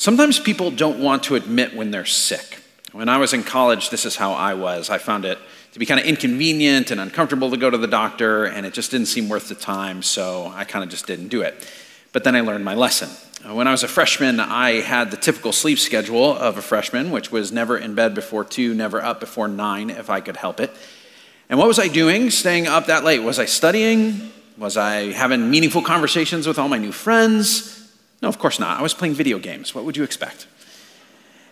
Sometimes people don't want to admit when they're sick. When I was in college, this is how I was. I found it to be kind of inconvenient and uncomfortable to go to the doctor, and it just didn't seem worth the time, so I kind of just didn't do it. But then I learned my lesson. When I was a freshman, I had the typical sleep schedule of a freshman, which was never in bed before 2, never up before 9 if I could help it. And what was I doing staying up that late? Was I studying? Was I having meaningful conversations with all my new friends? No, of course not. I was playing video games. What would you expect?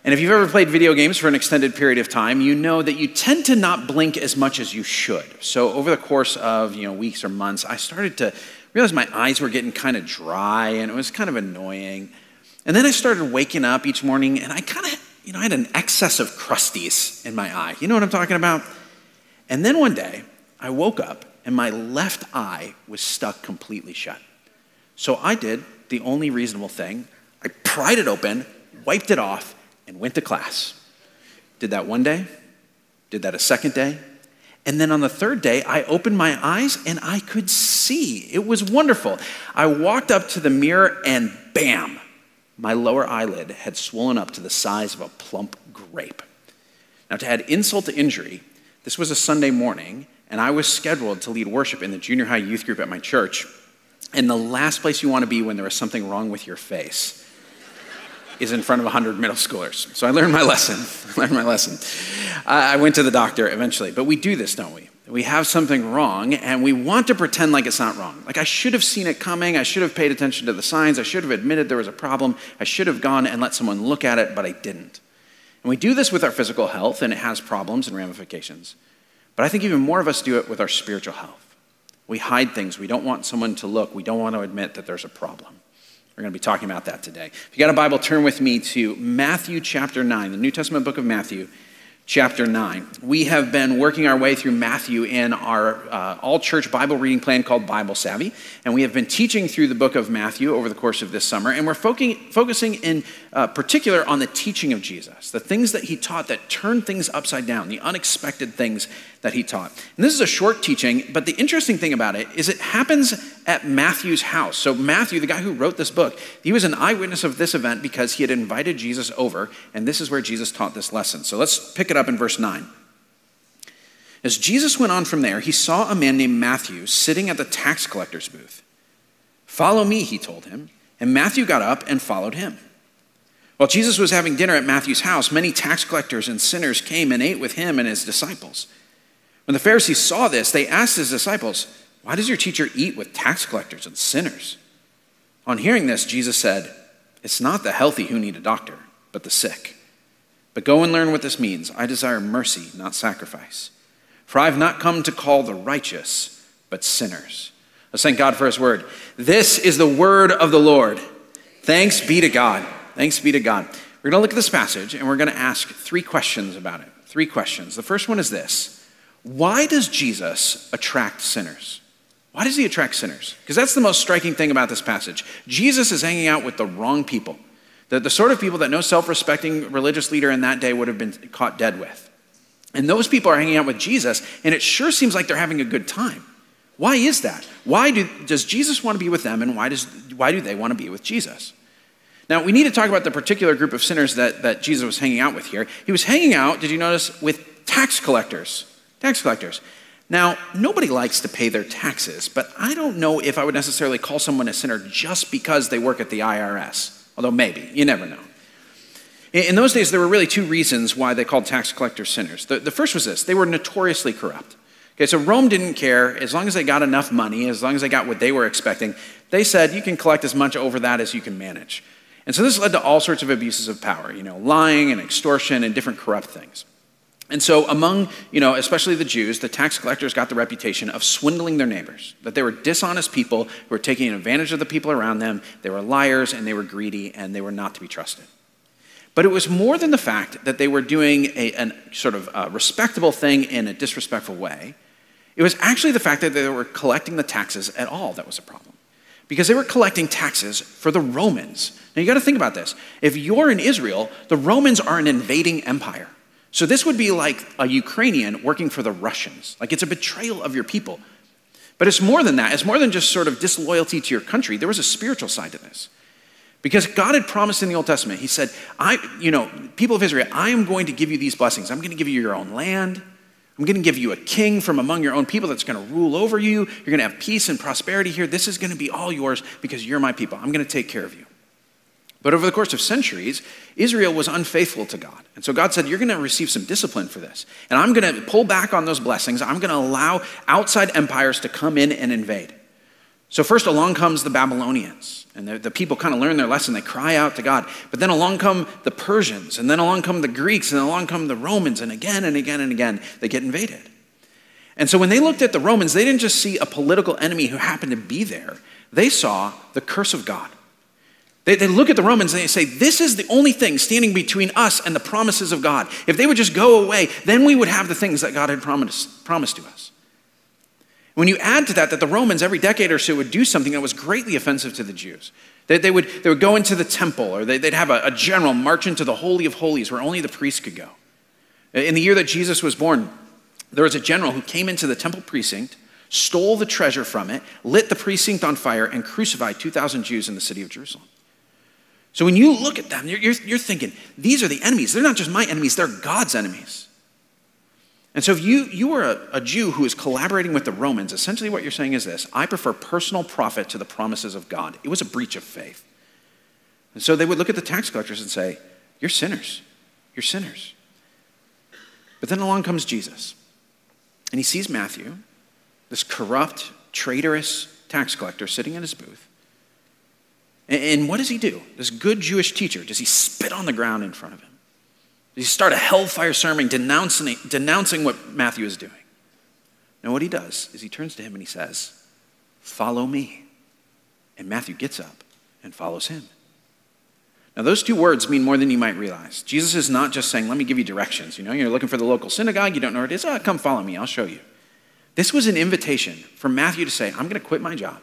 And if you've ever played video games for an extended period of time, you know that you tend to not blink as much as you should. So over the course of weeks or months, I started to realize my eyes were getting kind of dry, and it was kind of annoying. And then I started waking up each morning, and I kind of, I had an excess of crusties in my eye. You know what I'm talking about? And then one day, I woke up, and my left eye was stuck completely shut. So I did the only reasonable thing. I pried it open, wiped it off, and went to class. Did that one day, did that a second day, and then on the third day, I opened my eyes and I could see. It was wonderful. I walked up to the mirror and bam, my lower eyelid had swollen up to the size of a plump grape. Now, to add insult to injury, this was a Sunday morning, and I was scheduled to lead worship in the junior high youth group at my church. And the last place you want to be when there is something wrong with your face is in front of 100 middle schoolers. So I learned my lesson. I went to the doctor eventually. But we do this, don't we? We have something wrong, and we want to pretend like it's not wrong. Like, I should have seen it coming. I should have paid attention to the signs. I should have admitted there was a problem. I should have gone and let someone look at it, but I didn't. And we do this with our physical health, and it has problems and ramifications. But I think even more of us do it with our spiritual health. We hide things. We don't want someone to look. We don't want to admit that there's a problem. We're going to be talking about that today. If you got a Bible, turn with me to Matthew chapter 9, the New Testament book of Matthew, chapter 9. We have been working our way through Matthew in our all-church Bible reading plan called Bible Savvy, and we have been teaching through the book of Matthew over the course of this summer, and we're focusing in particular on the teaching of Jesus, the things that he taught that turned things upside down, the unexpected things that he taught. And this is a short teaching, but the interesting thing about it is it happens at Matthew's house. So Matthew, the guy who wrote this book, he was an eyewitness of this event because he had invited Jesus over, and this is where Jesus taught this lesson. So let's pick it up in verse 9. As Jesus went on from there, he saw a man named Matthew sitting at the tax collector's booth. "Follow me," he told him, and Matthew got up and followed him. While Jesus was having dinner at Matthew's house, many tax collectors and sinners came and ate with him and his disciples. When the Pharisees saw this, they asked his disciples, "Why does your teacher eat with tax collectors and sinners?" On hearing this, Jesus said, "It's not the healthy who need a doctor, but the sick. But go and learn what this means. I desire mercy, not sacrifice. For I have not come to call the righteous, but sinners." Let's thank God for his word. This is the word of the Lord. Thanks be to God. Thanks be to God. We're going to look at this passage, and we're going to ask 3 questions about it. 3 questions. The first one is this. Why does Jesus attract sinners? Why does he attract sinners? Because that's the most striking thing about this passage. Jesus is hanging out with the wrong people, the sort of people that no self-respecting religious leader in that day would have been caught dead with. And those people are hanging out with Jesus, and it sure seems like they're having a good time. Why is that? Why does Jesus want to be with them, and why do they want to be with Jesus? Now, we need to talk about the particular group of sinners that Jesus was hanging out with here. He was hanging out, did you notice, with tax collectors. Tax collectors. Now, nobody likes to pay their taxes, but I don't know if I would necessarily call someone a sinner just because they work at the IRS. Although maybe, you never know. In those days, there were really 2 reasons why they called tax collectors sinners. The first was this: they were notoriously corrupt. Okay, so Rome didn't care. As long as they got enough money, as long as they got what they were expecting, they said you can collect as much over that as you can manage. And so this led to all sorts of abuses of power, lying and extortion and different corrupt things. And so among, especially the Jews, the tax collectors got the reputation of swindling their neighbors, that they were dishonest people who were taking advantage of the people around them. They were liars, and they were greedy, and they were not to be trusted. But it was more than the fact that they were doing a sort of respectable thing in a disrespectful way. It was actually the fact that they were collecting the taxes at all that was a problem. Because they were collecting taxes for the Romans. Now you got to think about this. If you're in Israel, the Romans are an invading empire. So this would be like a Ukrainian working for the Russians. Like, it's a betrayal of your people. But it's more than that. It's more than just sort of disloyalty to your country. There was a spiritual side to this. Because God had promised in the Old Testament, he said, people of Israel, I am going to give you these blessings. I'm going to give you your own land. I'm going to give you a king from among your own people that's going to rule over you. You're going to have peace and prosperity here. This is going to be all yours because you're my people. I'm going to take care of you. But over the course of centuries, Israel was unfaithful to God. And so God said, you're going to receive some discipline for this. And I'm going to pull back on those blessings. I'm going to allow outside empires to come in and invade. So first along comes the Babylonians. And the people kind of learn their lesson. They cry out to God. But then along come the Persians. And then along come the Greeks. And then along come the Romans. And again and again and again, they get invaded. And so when they looked at the Romans, they didn't just see a political enemy who happened to be there. They saw the curse of God. They look at the Romans and they say, this is the only thing standing between us and the promises of God. If they would just go away, then we would have the things that God had promised to us. When you add to that the Romans every decade or so would do something that was greatly offensive to the Jews. They would go into the temple, or they'd have a general march into the Holy of Holies where only the priests could go. In the year that Jesus was born, there was a general who came into the temple precinct, stole the treasure from it, lit the precinct on fire, and crucified 2,000 Jews in the city of Jerusalem. So when you look at them, you're thinking, these are the enemies. They're not just my enemies, they're God's enemies. And so if you are a Jew who is collaborating with the Romans, essentially what you're saying is this: I prefer personal profit to the promises of God. It was a breach of faith. And so they would look at the tax collectors and say, you're sinners. You're sinners. But then along comes Jesus. And he sees Matthew, this corrupt, traitorous tax collector sitting in his booth. And what does he do? This good Jewish teacher, does he spit on the ground in front of him? Does he start a hellfire sermon denouncing what Matthew is doing? No, what he does is he turns to him and he says, follow me. And Matthew gets up and follows him. Now, those two words mean more than you might realize. Jesus is not just saying, let me give you directions. You're looking for the local synagogue, you don't know where it is. Come follow me, I'll show you. This was an invitation for Matthew to say, I'm going to quit my job.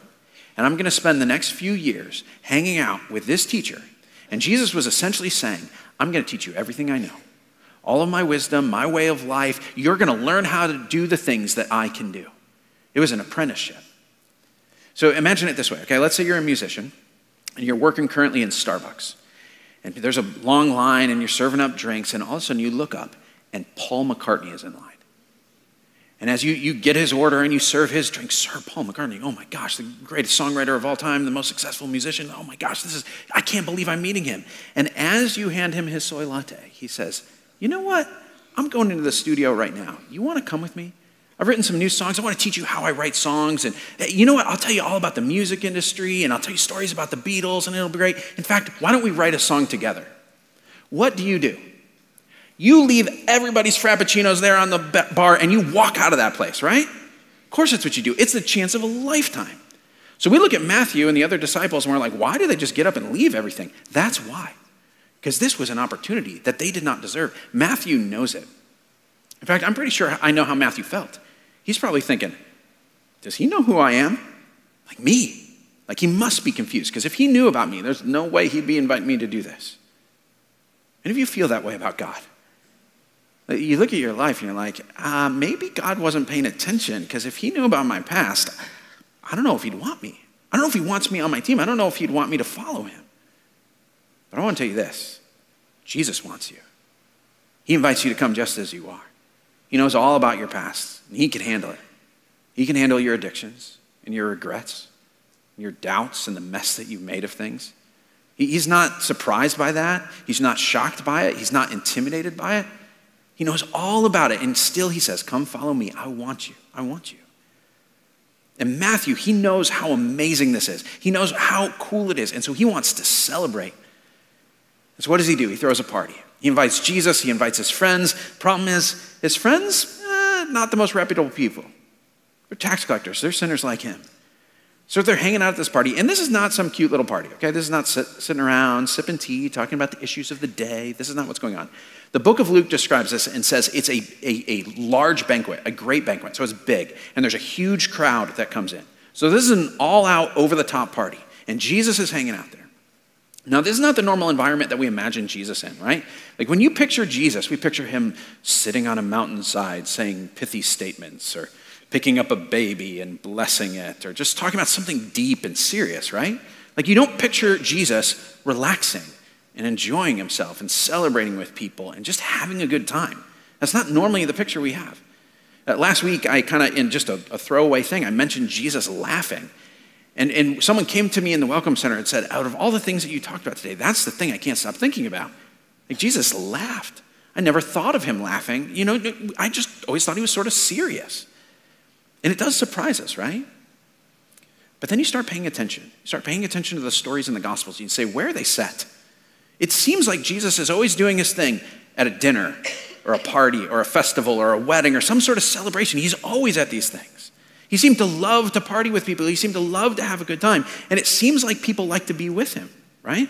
And I'm going to spend the next few years hanging out with this teacher. And Jesus was essentially saying, I'm going to teach you everything I know. All of my wisdom, my way of life. You're going to learn how to do the things that I can do. It was an apprenticeship. So imagine it this way, okay? Let's say you're a musician and you're working currently in Starbucks. And there's a long line and you're serving up drinks, and all of a sudden you look up and Paul McCartney is in line. And as you get his order and you serve his drink, Sir Paul McCartney, oh my gosh, the greatest songwriter of all time, the most successful musician, oh my gosh, I can't believe I'm meeting him. And as you hand him his soy latte, he says, you know what? I'm going into the studio right now. You want to come with me? I've written some new songs. I want to teach you how I write songs. And you know what? I'll tell you all about the music industry, and I'll tell you stories about the Beatles, and it'll be great. In fact, why don't we write a song together? What do? You leave everybody's Frappuccinos there on the bar and you walk out of that place, right? Of course that's what you do. It's the chance of a lifetime. So we look at Matthew and the other disciples and we're like, why do they just get up and leave everything? That's why. Because this was an opportunity that they did not deserve. Matthew knows it. In fact, I'm pretty sure I know how Matthew felt. He's probably thinking, does he know who I am? Like me. Like he must be confused, because if he knew about me, there's no way he'd be inviting me to do this. And if you feel that way about God, you look at your life and you're like, maybe God wasn't paying attention, because if he knew about my past, I don't know if he'd want me. I don't know if he wants me on my team. I don't know if he'd want me to follow him. But I want to tell you this. Jesus wants you. He invites you to come just as you are. He knows all about your past, and he can handle it. He can handle your addictions and your regrets, and your doubts and the mess that you've made of things. He's not surprised by that. He's not shocked by it. He's not intimidated by it. He knows all about it, and still he says, come follow me. I want you. I want you. And Matthew, he knows how amazing this is. He knows how cool it is, and so he wants to celebrate. And so what does he do? He throws a party. He invites Jesus. He invites his friends. Problem is, his friends, not the most reputable people. They're tax collectors. They're sinners like him. So they're hanging out at this party, and this is not some cute little party, okay? This is not sitting around, sipping tea, talking about the issues of the day. This is not what's going on. The book of Luke describes this and says it's a large banquet, a great banquet. So it's big, and there's a huge crowd that comes in. So this is an all-out, over-the-top party, and Jesus is hanging out there. Now, this is not the normal environment that we imagine Jesus in, right? Like when you picture Jesus, we picture him sitting on a mountainside saying pithy statements, or picking up a baby and blessing it, or just talking about something deep and serious, right? Like, you don't picture Jesus relaxing and enjoying himself and celebrating with people and just having a good time. That's not normally the picture we have. Last week, I kind of, in just a throwaway thing, I mentioned Jesus laughing. And someone came to me in the Welcome Center and said, out of all the things that you talked about today, that's the thing I can't stop thinking about. Like, Jesus laughed. I never thought of him laughing. You know, I just always thought he was sort of serious. And it does surprise us, right? But then you start paying attention. You start paying attention to the stories in the Gospels. You say, where are they set? It seems like Jesus is always doing his thing at a dinner or a party or a festival or a wedding or some sort of celebration. He's always at these things. He seemed to love to party with people. He seemed to love to have a good time. And it seems like people like to be with him, right?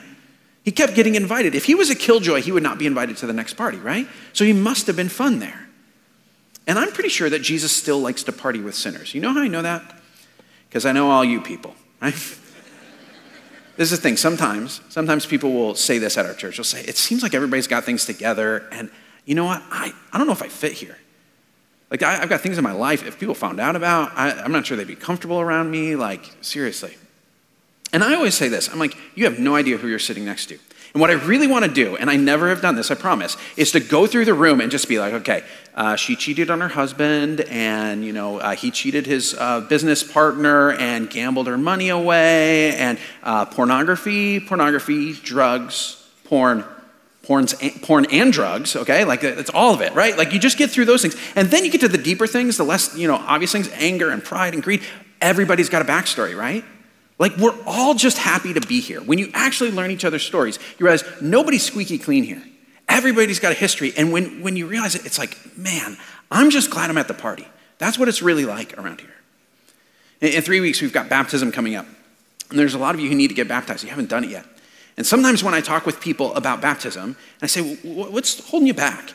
He kept getting invited. If he was a killjoy, he would not be invited to the next party, right? So he must have been fun there. And I'm pretty sure that Jesus still likes to party with sinners. You know how I know that? Because I know all you people, right? This is the thing. Sometimes people will say this at our church. They'll say, it seems like everybody's got things together. And you know what? I don't know if I fit here. Like, I've got things in my life, if people found out about, I'm not sure they'd be comfortable around me. Like, seriously. And I always say this. I'm like, you have no idea who you're sitting next to. And what I really want to do, and I never have done this, I promise, is to go through the room and just be like, okay, she cheated on her husband, and he cheated his business partner and gambled her money away, and pornography, drugs, porn and drugs, okay? Like, it's all of it, right? Like, you just get through those things. And then you get to the deeper things, the less, obvious things, anger and pride and greed. Everybody's got a backstory, right? Like, we're all just happy to be here. When you actually learn each other's stories, you realize nobody's squeaky clean here. Everybody's got a history. And when you realize it, it's like, man, I'm just glad I'm at the party. That's what it's really like around here. In 3 weeks, we've got baptism coming up. And there's a lot of you who need to get baptized. You haven't done it yet. And sometimes when I talk with people about baptism, and I say, what's holding you back?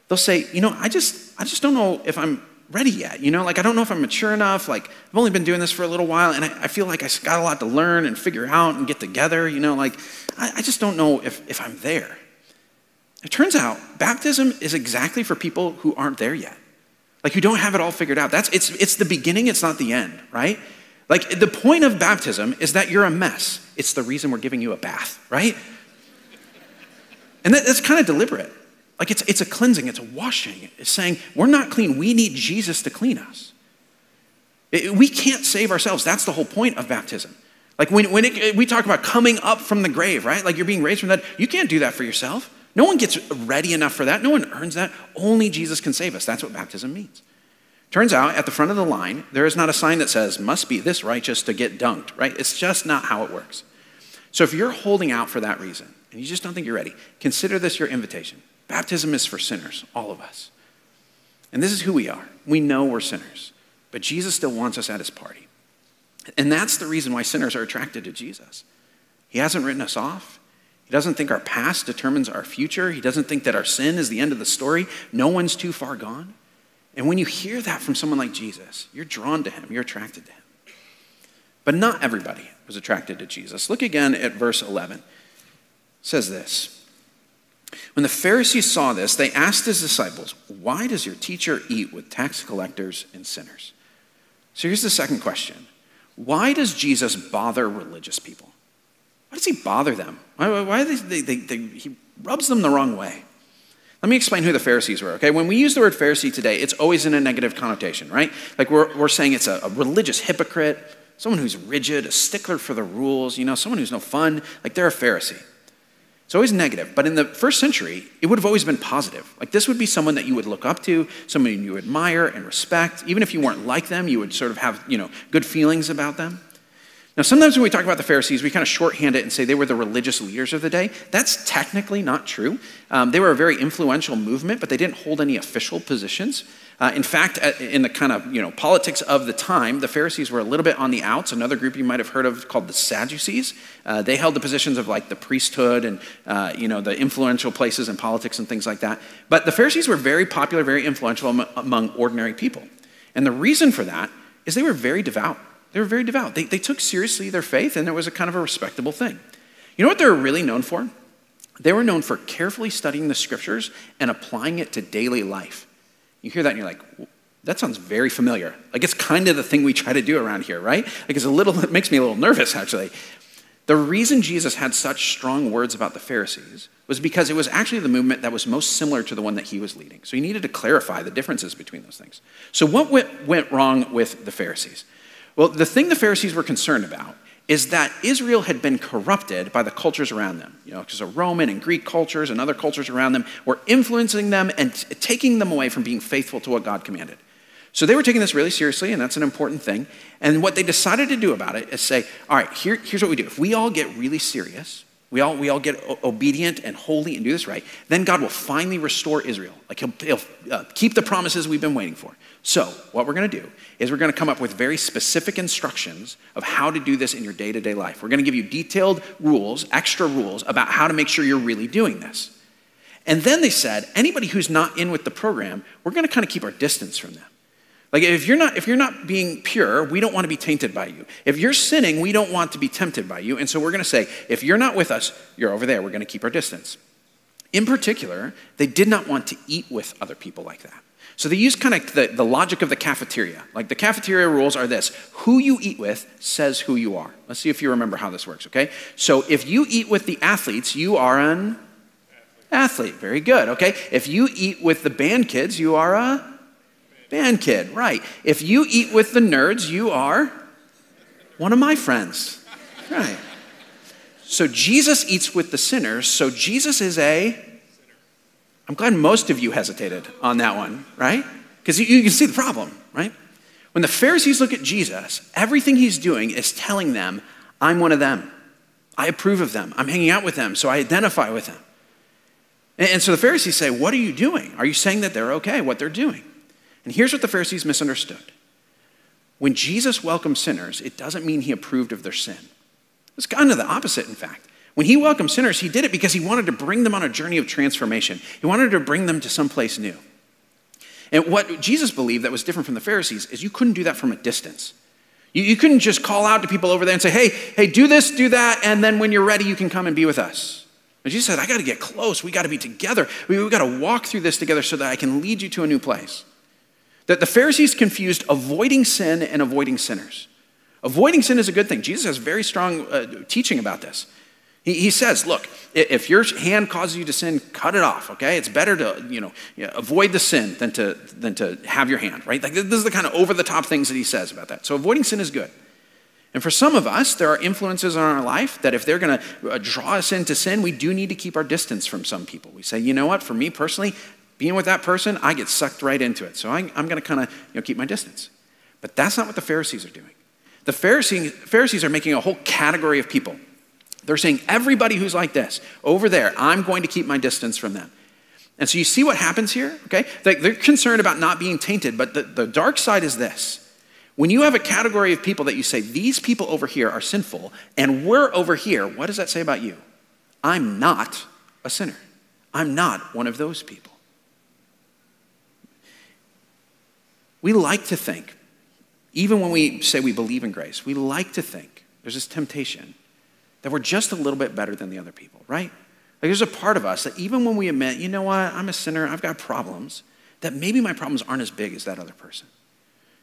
They'll say, I just don't know if I'm ready yet. Like, I don't know if I'm mature enough. Like, I've only been doing this for a little while, and I feel like I got a lot to learn and figure out and get together. Like, I just don't know if I'm there. It turns out baptism is exactly for people who aren't there yet. Like, who don't have it all figured out. It's the beginning, it's not the end, right? Like, the point of baptism is that you're a mess. It's the reason we're giving you a bath, right? And that's kind of deliberate. Like, it's a cleansing, it's a washing. It's saying, we're not clean, we need Jesus to clean us. We can't save ourselves. That's the whole point of baptism. Like, we talk about coming up from the grave, right? Like, you're being raised from that. You can't do that for yourself. No one gets ready enough for that. No one earns that. Only Jesus can save us. That's what baptism means. Turns out, at the front of the line, there is not a sign that says, must be this righteous to get dunked, right? It's just not how it works. So if you're holding out for that reason, and you just don't think you're ready, consider this your invitation. Baptism is for sinners, all of us. And this is who we are. We know we're sinners, but Jesus still wants us at his party. And that's the reason why sinners are attracted to Jesus. He hasn't written us off. He doesn't think our past determines our future. He doesn't think that our sin is the end of the story. No one's too far gone. And when you hear that from someone like Jesus, you're drawn to him, you're attracted to him. But not everybody was attracted to Jesus. Look again at verse 11. It says this. When the Pharisees saw this, they asked his disciples, why does your teacher eat with tax collectors and sinners? So here's the second question. Why does Jesus bother religious people? Why does he bother them? Why he rubs them the wrong way. Let me explain who the Pharisees were, okay? When we use the word Pharisee today, it's always in a negative connotation, right? Like, we're saying it's a religious hypocrite, someone who's rigid, a stickler for the rules, someone who's no fun. Like, they're a Pharisee. It's always negative. But in the first century, it would have always been positive. Like, this would be someone that you would look up to, someone you admire and respect. Even if you weren't like them, you would sort of have, good feelings about them. Now, sometimes when we talk about the Pharisees, we kind of shorthand it and say they were the religious leaders of the day. That's technically not true. They were a very influential movement, but they didn't hold any official positions. In fact, in the kind of, politics of the time, the Pharisees were a little bit on the outs. Another group you might have heard of called the Sadducees. They held the positions of like the priesthood and, the influential places in politics and things like that. But the Pharisees were very popular, very influential among ordinary people. And the reason for that is they were very devout. They were very devout. They took seriously their faith, and it was a kind of a respectable thing. You know what they were really known for? They were known for carefully studying the scriptures and applying it to daily life. You hear that and you're like, that sounds very familiar. Like, it's kind of the thing we try to do around here, right? Like, it makes me a little nervous, actually. The reason Jesus had such strong words about the Pharisees was because it was actually the movement that was most similar to the one that he was leading. So he needed to clarify the differences between those things. So what went wrong with the Pharisees? Well, the thing the Pharisees were concerned about is that Israel had been corrupted by the cultures around them. Because the Roman and Greek cultures and other cultures around them were influencing them and taking them away from being faithful to what God commanded. So they were taking this really seriously, and that's an important thing. And what they decided to do about it is say, all right, here's what we do. If we all get really serious, we all get obedient and holy and do this right, then God will finally restore Israel. Like he'll keep the promises we've been waiting for. So what we're going to do is we're going to come up with very specific instructions of how to do this in your day-to-day life. We're going to give you detailed rules, extra rules about how to make sure you're really doing this. And then they said, anybody who's not in with the program, we're going to kind of keep our distance from them. Like if you're not being pure, we don't want to be tainted by you. If you're sinning, we don't want to be tempted by you. And so we're going to say, if you're not with us, you're over there. We're going to keep our distance. In particular, they did not want to eat with other people like that. So they used kind of the logic of the cafeteria. Like the cafeteria rules are this: who you eat with says who you are. Let's see if you remember how this works, okay? So if you eat with the athletes, you are an athlete. Very good, okay? If you eat with the band kids, you are a band kid, right. If you eat with the nerds, you are one of my friends, right. So Jesus eats with the sinners, so Jesus is I'm glad most of you hesitated on that one, right? Because you can see the problem, right? When the Pharisees look at Jesus, everything he's doing is telling them, I'm one of them. I approve of them. I'm hanging out with them, so I identify with them. And so the Pharisees say, what are you doing? Are you saying that they're okay, what they're doing? And here's what the Pharisees misunderstood. When Jesus welcomed sinners, it doesn't mean he approved of their sin. It's kind of the opposite, in fact. When he welcomed sinners, he did it because he wanted to bring them on a journey of transformation. He wanted to bring them to someplace new. And what Jesus believed that was different from the Pharisees is you couldn't do that from a distance. You couldn't just call out to people over there and say, hey, do this, do that, and then when you're ready, you can come and be with us. And Jesus said, I got to get close. We got to be together. We got to walk through this together so that I can lead you to a new place. That the Pharisees confused avoiding sin and avoiding sinners. Avoiding sin is a good thing. Jesus has very strong teaching about this. He says, look, if your hand causes you to sin, cut it off, okay? It's better to, avoid the sin than to have your hand, right? Like this is the kind of over-the-top things that he says about that. So avoiding sin is good. And for some of us, there are influences in our life that if they're going to draw us into sin, we do need to keep our distance from some people. We say, you know what, for me personally, being with that person, I get sucked right into it. So I'm going to kind of keep my distance. But that's not what the Pharisees are doing. The Pharisees are making a whole category of people. They're saying everybody who's like this, over there, I'm going to keep my distance from them. And so you see what happens here, okay? They're concerned about not being tainted, but the dark side is this. When you have a category of people that you say, these people over here are sinful, and we're over here, what does that say about you? I'm not a sinner. I'm not one of those people. We like to think, even when we say we believe in grace, we like to think, there's this temptation, that we're just a little bit better than the other people, right? Like there's a part of us that even when we admit, you know what, I'm a sinner, I've got problems, that maybe my problems aren't as big as that other person.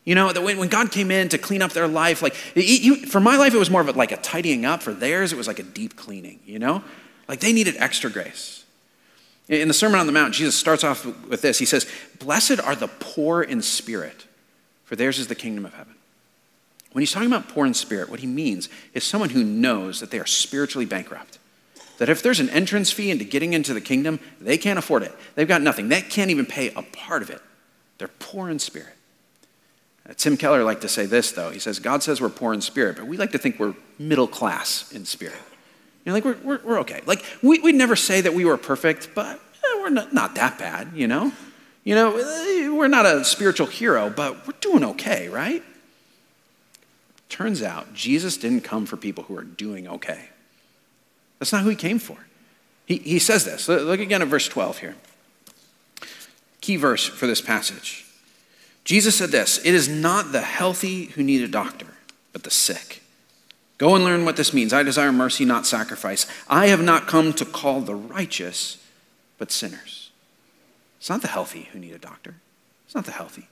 You know, that when God came in to clean up their life, like for my life, it was more of a tidying up. For theirs, it was like a deep cleaning, you know? Like they needed extra grace. In the Sermon on the Mount, Jesus starts off with this. He says, blessed are the poor in spirit, for theirs is the kingdom of heaven. When he's talking about poor in spirit, what he means is someone who knows that they are spiritually bankrupt. That if there's an entrance fee into getting into the kingdom, they can't afford it. They've got nothing. They can't even pay a part of it. They're poor in spirit. Tim Keller liked to say this, though. He says, God says we're poor in spirit, but we like to think we're middle class in spirit. You know, like we're okay. Like we'd never say that we were perfect, but we're not that bad, you know? You know, we're not a spiritual hero, but we're doing okay, right? Turns out Jesus didn't come for people who are doing okay. That's not who he came for. He says this. Look again at verse 12 here. Key verse for this passage. Jesus said this, it is not the healthy who need a doctor, but the sick. Go and learn what this means. I desire mercy, not sacrifice. I have not come to call the righteous, but sinners. It's not the healthy who need a doctor. It's not the healthy.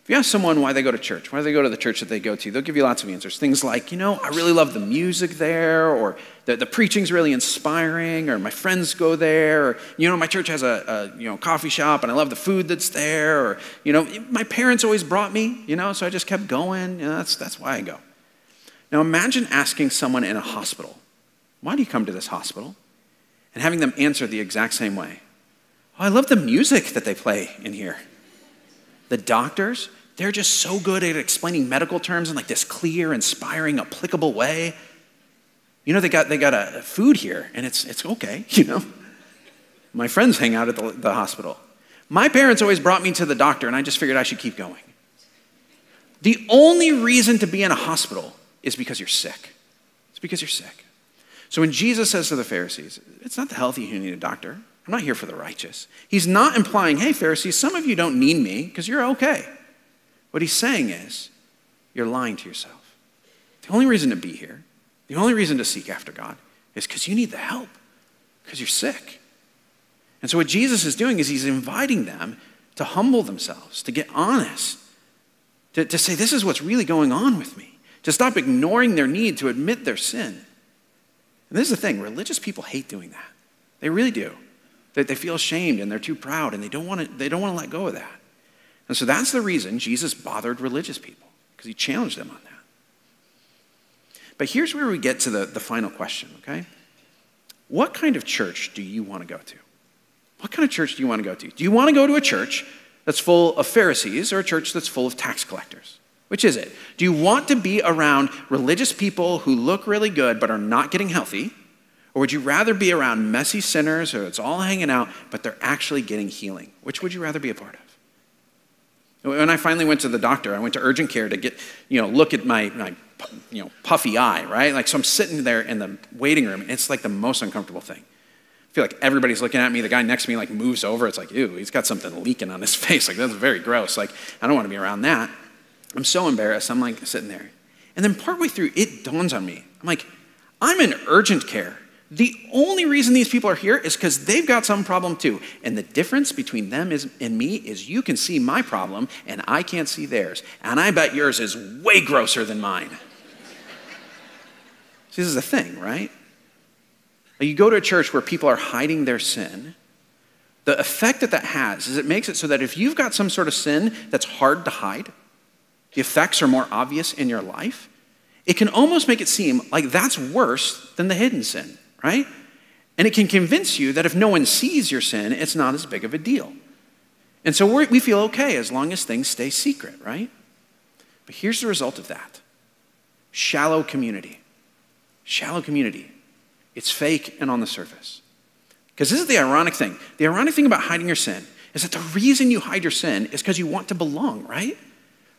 If you ask someone why they go to church, why do they go to the church that they go to, they'll give you lots of answers. Things like, I really love the music there, or the preaching's really inspiring, or my friends go there, or, my church has a coffee shop and I love the food that's there, or, my parents always brought me, so I just kept going. That's why I go. Now imagine asking someone in a hospital, why do you come to this hospital? And having them answer the exact same way. Oh, I love the music that they play in here. The doctors, they're just so good at explaining medical terms in like this clear, inspiring, applicable way. They got a food here, and it's okay, My friends hang out at the hospital. My parents always brought me to the doctor, and I just figured I should keep going. The only reason to be in a hospital is because you're sick. It's because you're sick. So when Jesus says to the Pharisees, it's not the healthy who need a doctor. I'm not here for the righteous. He's not implying, hey, Pharisees, some of you don't need me because you're okay. What he's saying is, you're lying to yourself. The only reason to be here, the only reason to seek after God is because you need the help, because you're sick. And so what Jesus is doing is he's inviting them to humble themselves, to get honest, to say, this is what's really going on with me, to stop ignoring their need to admit their sin. And this is the thing, religious people hate doing that. They really do. They feel ashamed and they're too proud and they don't want to let go of that. And so that's the reason Jesus bothered religious people, because he challenged them on that. But here's where we get to the final question, okay? What kind of church do you want to go to? What kind of church do you want to go to? Do you want to go to a church that's full of Pharisees or a church that's full of tax collectors? Which is it? Do you want to be around religious people who look really good but are not getting healthy? Or would you rather be around messy sinners who it's all hanging out but they're actually getting healing? Which would you rather be a part of? When I finally went to the doctor, I went to urgent care to get, look at my puffy eye, right? Like, so I'm sitting there in the waiting room, and it's like the most uncomfortable thing. I feel like everybody's looking at me. The guy next to me like moves over. It's like, ew, he's got something leaking on his face. Like, that's very gross. Like, I don't want to be around that. I'm so embarrassed. I'm like sitting there. And then partway through, it dawns on me. I'm like, I'm in urgent care. The only reason these people are here is because they've got some problem too. And the difference between them and me is you can see my problem and I can't see theirs. And I bet yours is way grosser than mine. See, this is the thing, right? You go to a church where people are hiding their sin. The effect that has is it makes it so that if you've got some sort of sin that's hard to hide, the effects are more obvious in your life, it can almost make it seem like that's worse than the hidden sin. Right? And it can convince you that if no one sees your sin, it's not as big of a deal. And so we feel okay as long as things stay secret, right? But here's the result of that. Shallow community. Shallow community. It's fake and on the surface. Because this is the ironic thing. The ironic thing about hiding your sin is that the reason you hide your sin is because you want to belong, right?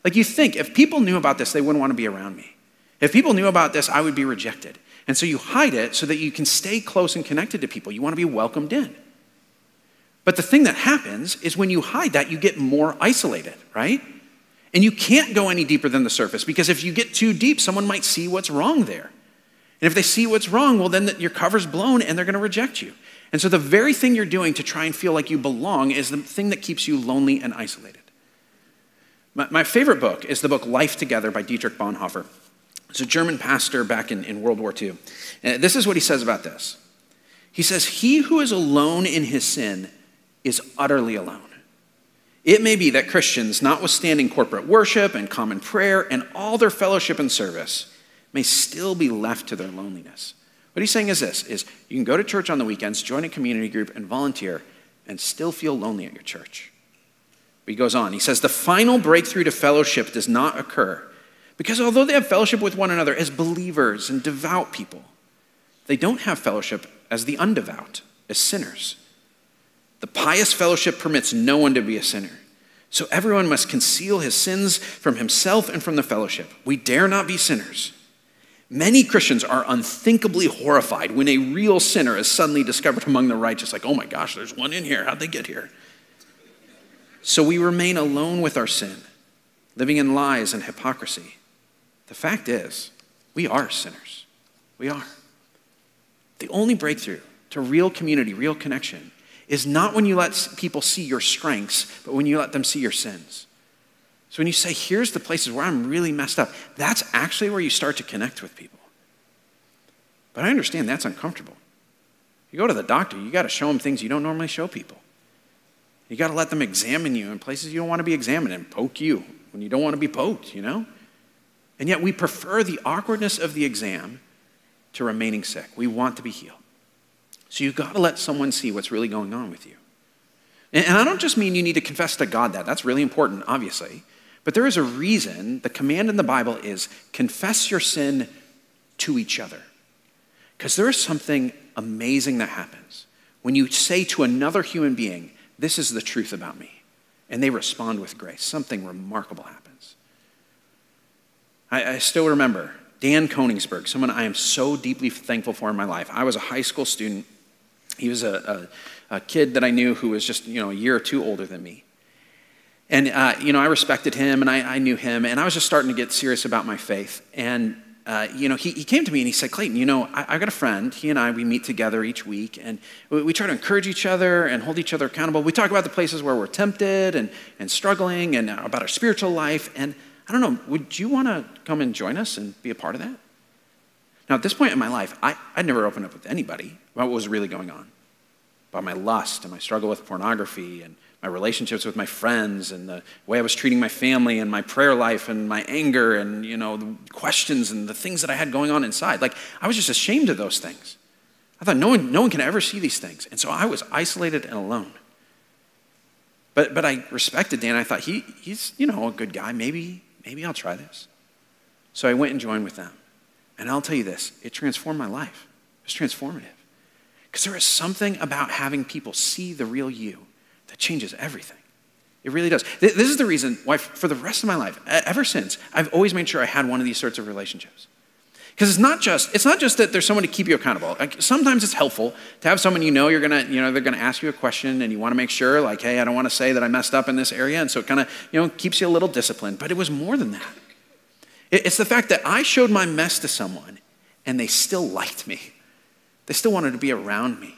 Like, you think, if people knew about this, they wouldn't want to be around me. If people knew about this, I would be rejected. And so you hide it so that you can stay close and connected to people. You want to be welcomed in. But the thing that happens is when you hide that, you get more isolated, right? And you can't go any deeper than the surface, because if you get too deep, someone might see what's wrong there. And if they see what's wrong, well, then your cover's blown and they're going to reject you. And so the very thing you're doing to try and feel like you belong is the thing that keeps you lonely and isolated. My favorite book is the book Life Together by Dietrich Bonhoeffer. It's a German pastor back in World War II. And this is what he says about this. He says, he who is alone in his sin is utterly alone. It may be that Christians, notwithstanding corporate worship and common prayer and all their fellowship and service, may still be left to their loneliness. What he's saying is this, is you can go to church on the weekends, join a community group, and volunteer, and still feel lonely at your church. But he goes on, he says, the final breakthrough to fellowship does not occur because although they have fellowship with one another as believers and devout people, they don't have fellowship as the undevout, as sinners. The pious fellowship permits no one to be a sinner. So everyone must conceal his sins from himself and from the fellowship. We dare not be sinners. Many Christians are unthinkably horrified when a real sinner is suddenly discovered among the righteous. Like, oh my gosh, there's one in here. How'd they get here? So we remain alone with our sin, living in lies and hypocrisy. The fact is, we are sinners. We are. The only breakthrough to real community, real connection, is not when you let people see your strengths, but when you let them see your sins. So when you say, here's the places where I'm really messed up, that's actually where you start to connect with people. But I understand that's uncomfortable. You go to the doctor, you got to show them things you don't normally show people. You got to let them examine you in places you don't want to be examined and poke you when you don't want to be poked, you know? And yet we prefer the awkwardness of the exam to remaining sick. We want to be healed. So you've got to let someone see what's really going on with you. And I don't just mean you need to confess to God that. That's really important, obviously. But there is a reason. The command in the Bible is confess your sin to each other. Because there is something amazing that happens when you say to another human being, this is the truth about me. And they respond with grace. Something remarkable happens. I still remember Dan Koningsberg, someone I am so deeply thankful for in my life. I was a high school student. He was a kid that I knew who was just, a year or two older than me. And, I respected him and I knew him. And I was just starting to get serious about my faith. And, he came to me and he said, Clayton, I've got a friend. He and we meet together each week. And we try to encourage each other and hold each other accountable. We talk about the places where we're tempted and struggling and about our spiritual life. And I don't know, would you want to come and join us and be a part of that? Now, at this point in my life, I'd never opened up with anybody about what was really going on, about my lust and my struggle with pornography and my relationships with my friends and the way I was treating my family and my prayer life and my anger and, the questions and the things that I had going on inside. Like, I was just ashamed of those things. I thought no one can ever see these things. And so I was isolated and alone. But I respected Dan. I thought he's a good guy. Maybe I'll try this. So I went and joined with them. And I'll tell you this, it transformed my life. It was transformative. Because there is something about having people see the real you that changes everything. It really does. This is the reason why for the rest of my life, ever since, I've always made sure I had one of these sorts of relationships. Because it's not just that there's someone to keep you accountable. Like, sometimes it's helpful to have someone they're gonna ask you a question and you want to make sure, like, hey, I don't want to say that I messed up in this area, and so it kind of keeps you a little disciplined. But it was more than that. It's the fact that I showed my mess to someone and they still liked me. They still wanted to be around me.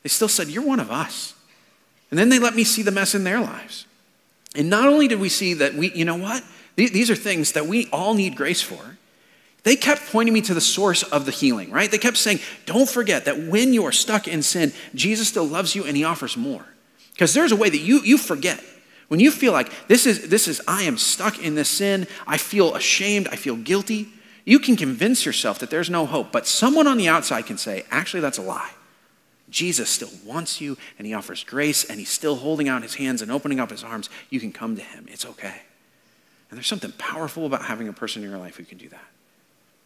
They still said, you're one of us. And then they let me see the mess in their lives. And not only did we see that these are things that we all need grace for. They kept pointing me to the source of the healing, right? They kept saying, don't forget that when you are stuck in sin, Jesus still loves you and he offers more. Because there's a way that you forget. When you feel like I am stuck in this sin, I feel ashamed, I feel guilty, you can convince yourself that there's no hope. But someone on the outside can say, actually, that's a lie. Jesus still wants you and he offers grace and he's still holding out his hands and opening up his arms. You can come to him. It's okay. And there's something powerful about having a person in your life who can do that.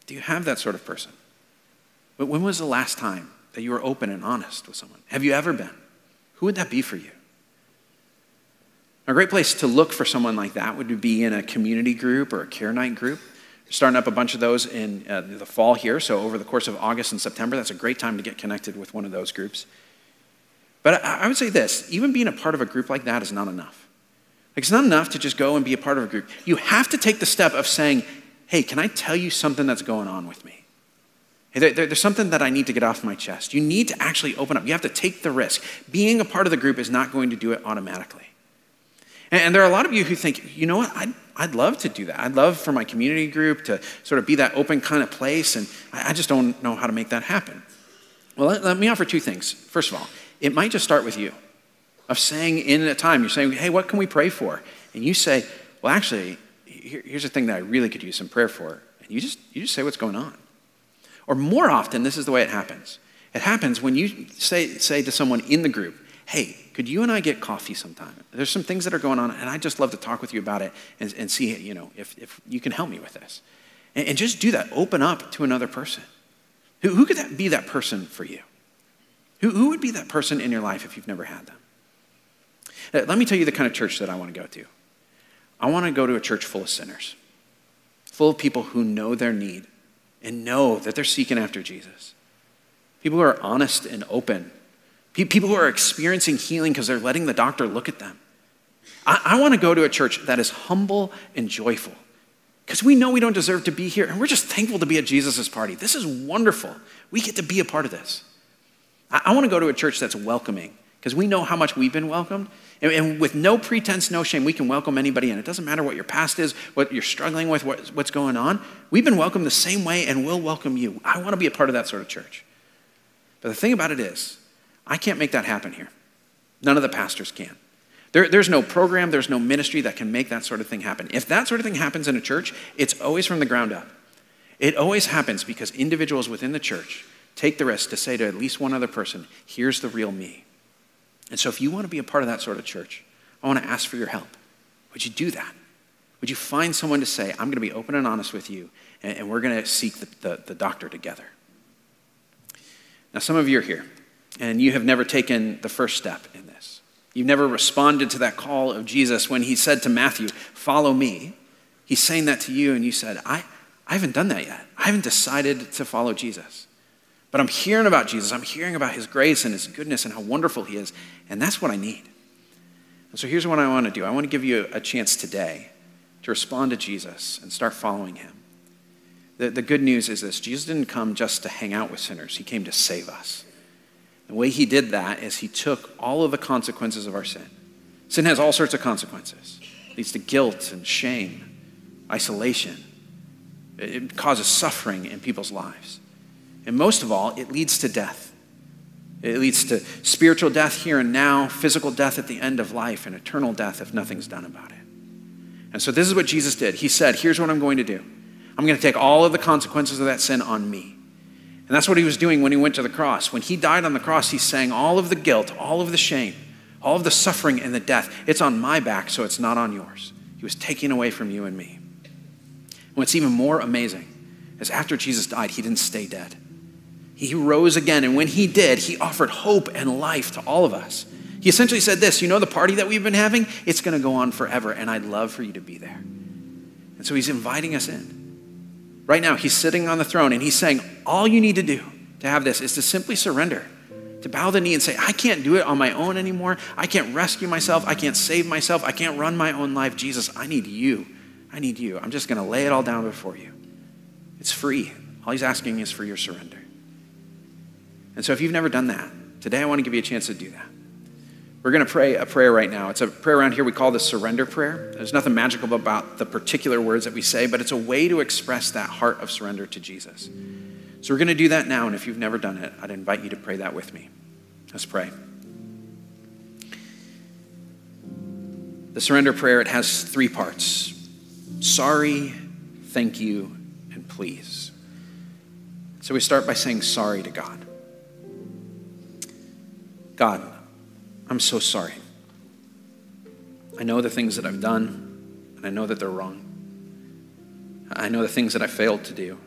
Do you have that sort of person? But when was the last time that you were open and honest with someone? Have you ever been? Who would that be for you? A great place to look for someone like that would be in a community group or a care night group. We're starting up a bunch of those in the fall here, so over the course of August and September, that's a great time to get connected with one of those groups. But I would say this, even being a part of a group like that is not enough. Like, it's not enough to just go and be a part of a group. You have to take the step of saying, hey, can I tell you something that's going on with me? Hey, there's something that I need to get off my chest. You need to actually open up. You have to take the risk. Being a part of the group is not going to do it automatically. And there are a lot of you who think, you know what, I'd love to do that. I'd love for my community group to sort of be that open kind of place, and I just don't know how to make that happen. Well, let me offer two things. First of all, it might just start with you, of saying in a time, you're saying, hey, what can we pray for? And you say, well, actually, here's a thing that I really could use some prayer for. And you just say what's going on. Or more often, this is the way it happens. It happens when you say to someone in the group, hey, could you and I get coffee sometime? There's some things that are going on, and I'd just love to talk with you about it and see, if you can help me with this. And just do that. Open up to another person. Who could be that person for you? Who would be that person in your life if you've never had them? Let me tell you the kind of church that I want to go to. I want to go to a church full of sinners, full of people who know their need and know that they're seeking after Jesus. People who are honest and open. People who are experiencing healing because they're letting the doctor look at them. I want to go to a church that is humble and joyful because we know we don't deserve to be here, and we're just thankful to be at Jesus' party. This is wonderful. We get to be a part of this. I want to go to a church that's welcoming because we know how much we've been welcomed. And with no pretense, no shame, we can welcome anybody in. It doesn't matter what your past is, what you're struggling with, what's going on. We've been welcomed the same way, and we'll welcome you. I want to be a part of that sort of church. But the thing about it is, I can't make that happen here. None of the pastors can. There's no program, there's no ministry that can make that sort of thing happen. If that sort of thing happens in a church, it's always from the ground up. It always happens because individuals within the church take the risk to say to at least one other person, here's the real me. And so if you want to be a part of that sort of church, I want to ask for your help. Would you do that? Would you find someone to say, I'm going to be open and honest with you, and we're going to seek the doctor together? Now, some of you are here, and you have never taken the first step in this. You've never responded to that call of Jesus when he said to Matthew, follow me. He's saying that to you, and you said, I haven't done that yet. I haven't decided to follow Jesus. But I'm hearing about Jesus. I'm hearing about his grace and his goodness and how wonderful he is, and that's what I need. And so here's what I want to do. I want to give you a chance today to respond to Jesus and start following him. The good news is this: Jesus didn't come just to hang out with sinners. He came to save us. The way he did that is he took all of the consequences of our sin. Sin has all sorts of consequences. It leads to guilt and shame, isolation. It causes suffering in people's lives. And most of all, it leads to death. It leads to spiritual death here and now, physical death at the end of life, and eternal death if nothing's done about it. And so this is what Jesus did. He said, here's what I'm going to do. I'm going to take all of the consequences of that sin on me. And that's what he was doing when he went to the cross. When he died on the cross, he's saying all of the guilt, all of the shame, all of the suffering and the death, it's on my back, so it's not on yours. He was taking away from you and me. And what's even more amazing is after Jesus died, he didn't stay dead. He rose again, and when he did, he offered hope and life to all of us. He essentially said this, you know the party that we've been having? It's going to go on forever, and I'd love for you to be there. And so he's inviting us in. Right now, he's sitting on the throne, and he's saying, all you need to do to have this is to simply surrender, to bow the knee and say, I can't do it on my own anymore. I can't rescue myself. I can't save myself. I can't run my own life. Jesus, I need you. I need you. I'm just going to lay it all down before you. It's free. All he's asking is for your surrender. And so if you've never done that, today I want to give you a chance to do that. We're going to pray a prayer right now. It's a prayer around here we call the surrender prayer. There's nothing magical about the particular words that we say, but it's a way to express that heart of surrender to Jesus. So we're going to do that now, and if you've never done it, I'd invite you to pray that with me. Let's pray. The surrender prayer, it has 3 parts: sorry, thank you, and please. So we start by saying sorry to God. God, I'm so sorry. I know the things that I've done, and I know that they're wrong. I know the things that I failed to do.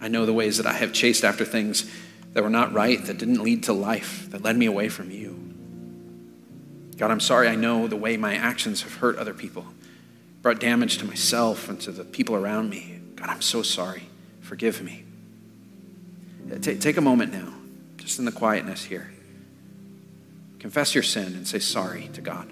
I know the ways that I have chased after things that were not right, that didn't lead to life, that led me away from you. God, I'm sorry. I know the way my actions have hurt other people, brought damage to myself and to the people around me. God, I'm so sorry. Forgive me. Take a moment now, just in the quietness here. Confess your sin and say sorry to God.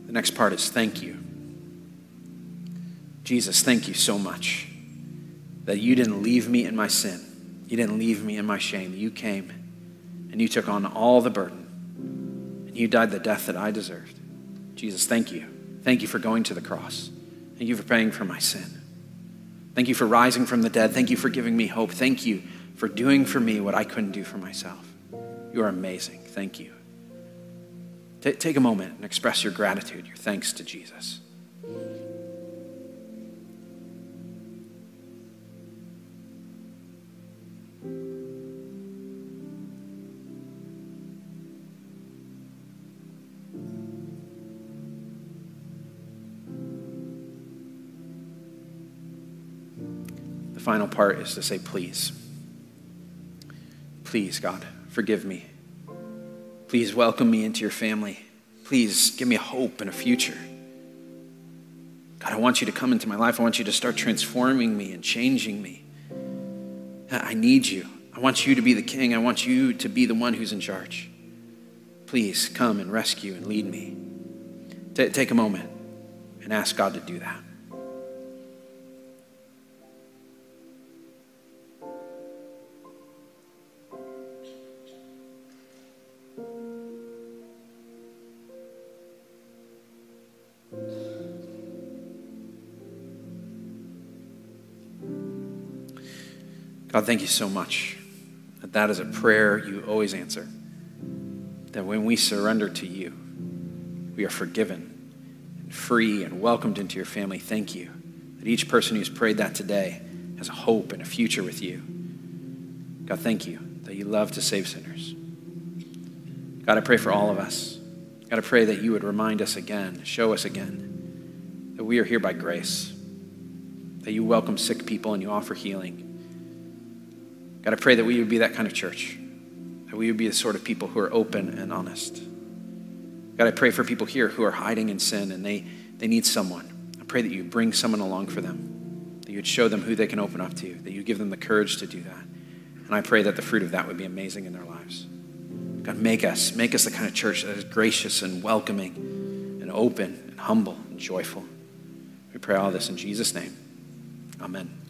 The next part is thank you. Jesus, thank you so much that you didn't leave me in my sin. You didn't leave me in my shame. You came and you took on all the burden. And you died the death that I deserved. Jesus, thank you. Thank you for going to the cross. Thank you for paying for my sin. Thank you for rising from the dead. Thank you for giving me hope. Thank you for doing for me what I couldn't do for myself. You are amazing. Thank you. Take a moment and express your gratitude, your thanks to Jesus. Final part is to say, please. Please, God, forgive me. Please welcome me into your family. Please give me a hope and a future. God, I want you to come into my life. I want you to start transforming me and changing me. I need you. I want you to be the king. I want you to be the one who's in charge. Please come and rescue and lead me. Take a moment and ask God to do that. God, thank you so much that is a prayer you always answer. That when we surrender to you, we are forgiven and free and welcomed into your family. Thank you that each person who's prayed that today has a hope and a future with you. God, thank you that you love to save sinners. God, I pray for all of us. God, I pray that you would remind us again, show us again, that we are here by grace, that you welcome sick people and you offer healing. God, I pray that we would be that kind of church, that we would be the sort of people who are open and honest. God, I pray for people here who are hiding in sin and they need someone. I pray that you bring someone along for them, that you would show them who they can open up to, that you give them the courage to do that. And I pray that the fruit of that would be amazing in their lives. God, make us the kind of church that is gracious and welcoming and open and humble and joyful. We pray all this in Jesus' name. Amen.